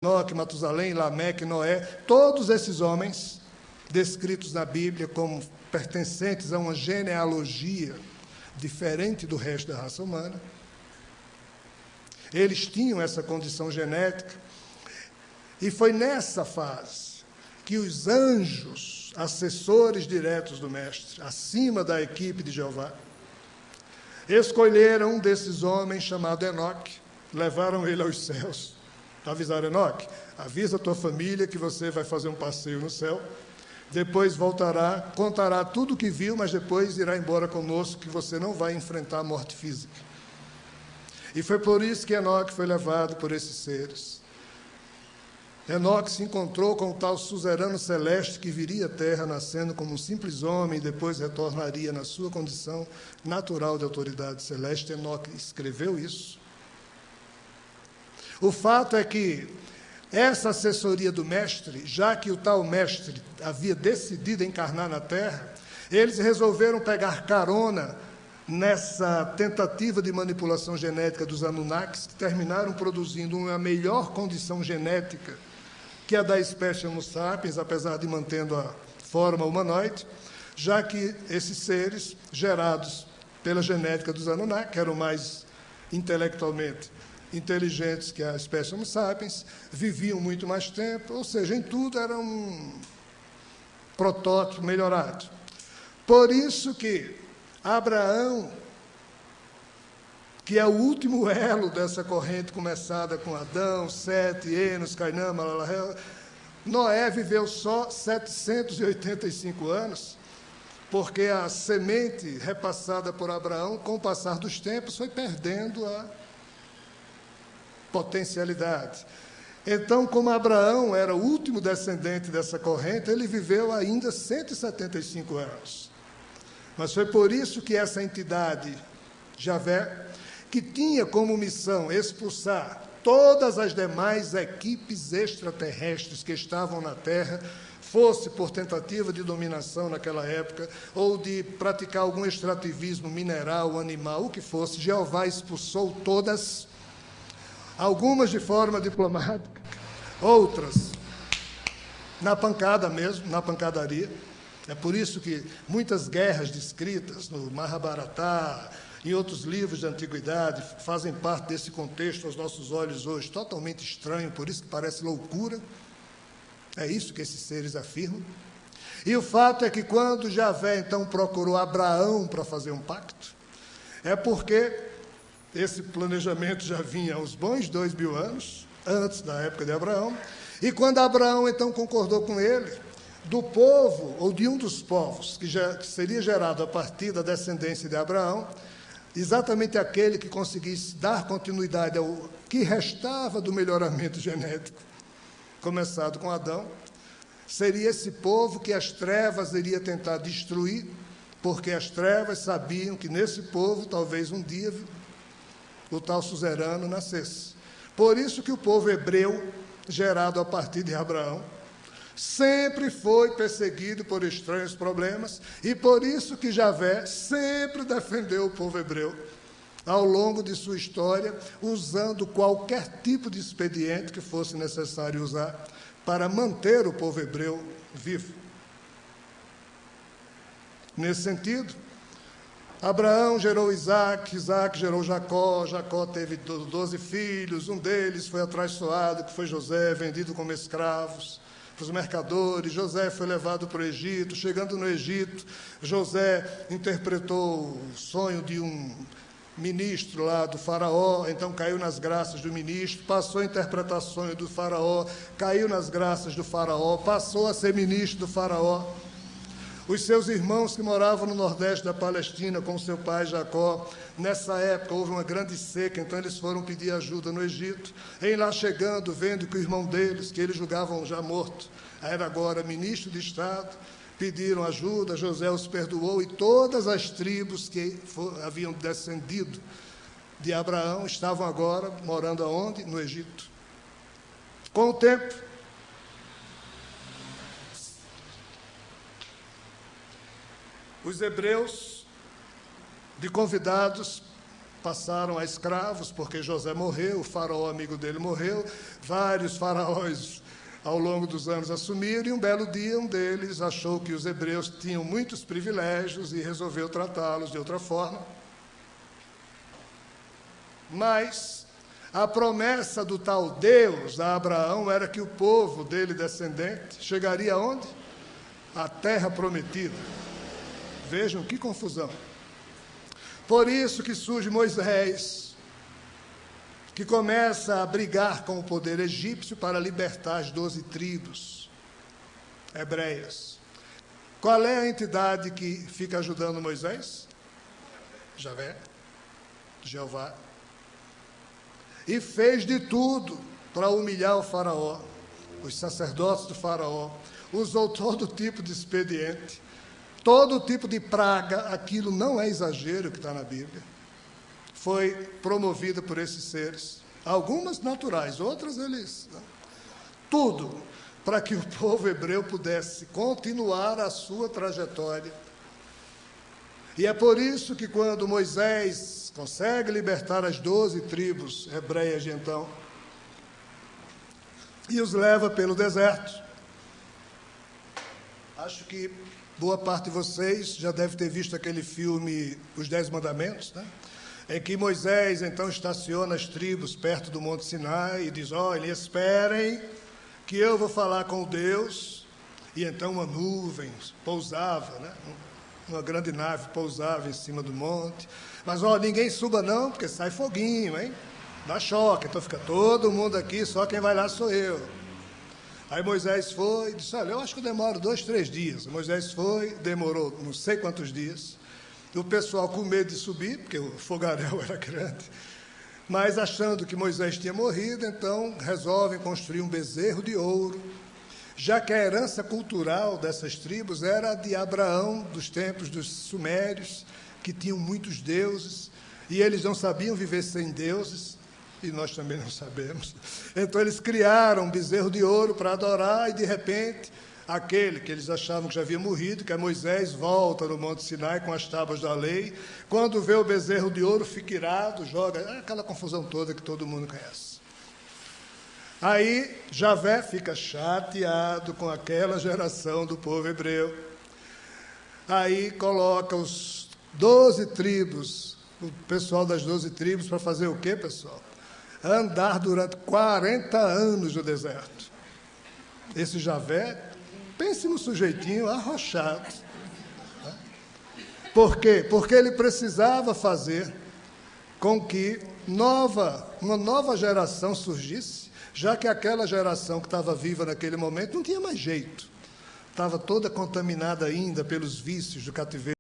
Enoque, Matusalém, Lameque, Noé, todos esses homens descritos na Bíblia como pertencentes a uma genealogia diferente do resto da raça humana. Eles tinham essa condição genética, e foi nessa fase que os anjos, assessores diretos do Mestre, acima da equipe de Jeová, escolheram um desses homens chamado Enoque, levaram ele aos céus, avisaram: Enoque, avisa a tua família que você vai fazer um passeio no céu, depois voltará, contará tudo o que viu, mas depois irá embora conosco, que você não vai enfrentar a morte física. E foi por isso que Enoque foi levado por esses seres. Enoque se encontrou com o tal suzerano celeste que viria à terra nascendo como um simples homem e depois retornaria na sua condição natural de autoridade celeste. Enoque escreveu isso. O fato é que essa assessoria do Mestre, já que o tal Mestre havia decidido encarnar na terra, eles resolveram pegar carona nessa tentativa de manipulação genética dos Anunnakis, que terminaram produzindo uma melhor condição genética que a da espécie Homo sapiens, apesar de mantendo a forma humanoide, já que esses seres, gerados pela genética dos Anunnaki, eram mais intelectualmente inteligentes que a espécie Homo sapiens, viviam muito mais tempo, ou seja, em tudo era um protótipo melhorado. Por isso que Abraão, que é o último elo dessa corrente começada com Adão, Sete, Enos, Cainã, Malalahel, Noé viveu só 785 anos, porque a semente repassada por Abraão, com o passar dos tempos, foi perdendo a potencialidade. Então, como Abraão era o último descendente dessa corrente, ele viveu ainda 175 anos. Mas foi por isso que essa entidade, Javé, que tinha como missão expulsar todas as demais equipes extraterrestres que estavam na Terra, fosse por tentativa de dominação naquela época, ou de praticar algum extrativismo mineral, animal, o que fosse, Jeová expulsou todas, algumas de forma diplomática, outras na pancada mesmo, na pancadaria. É por isso que muitas guerras descritas no Mahabharata, em outros livros de antiguidade, fazem parte desse contexto aos nossos olhos hoje, totalmente estranho, por isso que parece loucura. É isso que esses seres afirmam. E o fato é que quando Javé, então, procurou Abraão para fazer um pacto, é porque esse planejamento já vinha há uns bons 2000 anos, antes da época de Abraão, e quando Abraão, então, concordou com ele, do povo, ou de um dos povos, que seria gerado a partir da descendência de Abraão, exatamente aquele que conseguisse dar continuidade ao que restava do melhoramento genético, começado com Adão, seria esse povo que as trevas iria tentar destruir, porque as trevas sabiam que nesse povo, talvez um dia, o tal suzerano nascesse. Por isso que o povo hebreu, gerado a partir de Abraão, sempre foi perseguido por estranhos problemas, e por isso que Javé sempre defendeu o povo hebreu, ao longo de sua história, usando qualquer tipo de expediente que fosse necessário usar para manter o povo hebreu vivo. Nesse sentido, Abraão gerou Isaac, Isaac gerou Jacó, Jacó teve 12 filhos, um deles foi atraiçoado, que foi José, vendido como escravos para os mercadores. José foi levado para o Egito. Chegando no Egito, José interpretou o sonho de um ministro lá do faraó, então caiu nas graças do ministro, passou a interpretar o sonho do faraó, caiu nas graças do faraó, passou a ser ministro do faraó. Os seus irmãos que moravam no nordeste da Palestina com seu pai Jacó, nessa época houve uma grande seca, então eles foram pedir ajuda no Egito. Em lá chegando, vendo que o irmão deles, que eles julgavam já morto, era agora ministro de Estado, pediram ajuda, José os perdoou, e todas as tribos que haviam descendido de Abraão estavam agora morando aonde? No Egito. Com o tempo, os hebreus, de convidados, passaram a escravos, porque José morreu, o faraó amigo dele morreu, vários faraós ao longo dos anos assumiram, e um belo dia um deles achou que os hebreus tinham muitos privilégios e resolveu tratá-los de outra forma. Mas a promessa do tal Deus a Abraão era que o povo dele descendente chegaria aonde? À terra prometida. Vejam que confusão. Por isso que surge Moisés, que começa a brigar com o poder egípcio para libertar as 12 tribos hebreias. Qual é a entidade que fica ajudando Moisés? Javé, Jeová. E fez de tudo para humilhar o faraó, os sacerdotes do faraó, usou todo tipo de expediente, todo tipo de praga, aquilo não é exagero que está na Bíblia, foi promovida por esses seres, algumas naturais, outras eles, tudo para que o povo hebreu pudesse continuar a sua trajetória. E é por isso que quando Moisés consegue libertar as 12 tribos hebreias de então, e os leva pelo deserto, acho que boa parte de vocês já deve ter visto aquele filme Os 10 Mandamentos, né? Em que Moisés então estaciona as tribos perto do Monte Sinai e diz: olhem, esperem que eu vou falar com Deus. E então uma nuvem pousava, né? Uma grande nave pousava em cima do monte. Mas, ninguém suba não, porque sai foguinho, hein? Dá choque, então fica todo mundo aqui, só quem vai lá sou eu. Aí Moisés foi e disse: olha, eu acho que eu demoro 2, 3 dias. Moisés foi, demorou não sei quantos dias. O pessoal com medo de subir, porque o fogaréu era grande, mas achando que Moisés tinha morrido, então resolvem construir um bezerro de ouro, já que a herança cultural dessas tribos era a de Abraão, dos tempos dos sumérios, que tinham muitos deuses, e eles não sabiam viver sem deuses, e nós também não sabemos. Então eles criaram um bezerro de ouro para adorar, e de repente, aquele que eles achavam que já havia morrido, que é Moisés, volta no Monte Sinai com as tábuas da lei, quando vê o bezerro de ouro, fica irado, joga, aquela confusão toda que todo mundo conhece. Aí, Javé fica chateado com aquela geração do povo hebreu. Aí coloca os 12 tribos, o pessoal das 12 tribos, para fazer o quê, pessoal? Andar durante 40 anos no deserto. Esse Javé, pense no sujeitinho arrochado. Por quê? Porque ele precisava fazer com que uma nova geração surgisse, já que aquela geração que estava viva naquele momento não tinha mais jeito. Estava toda contaminada ainda pelos vícios do cativeiro.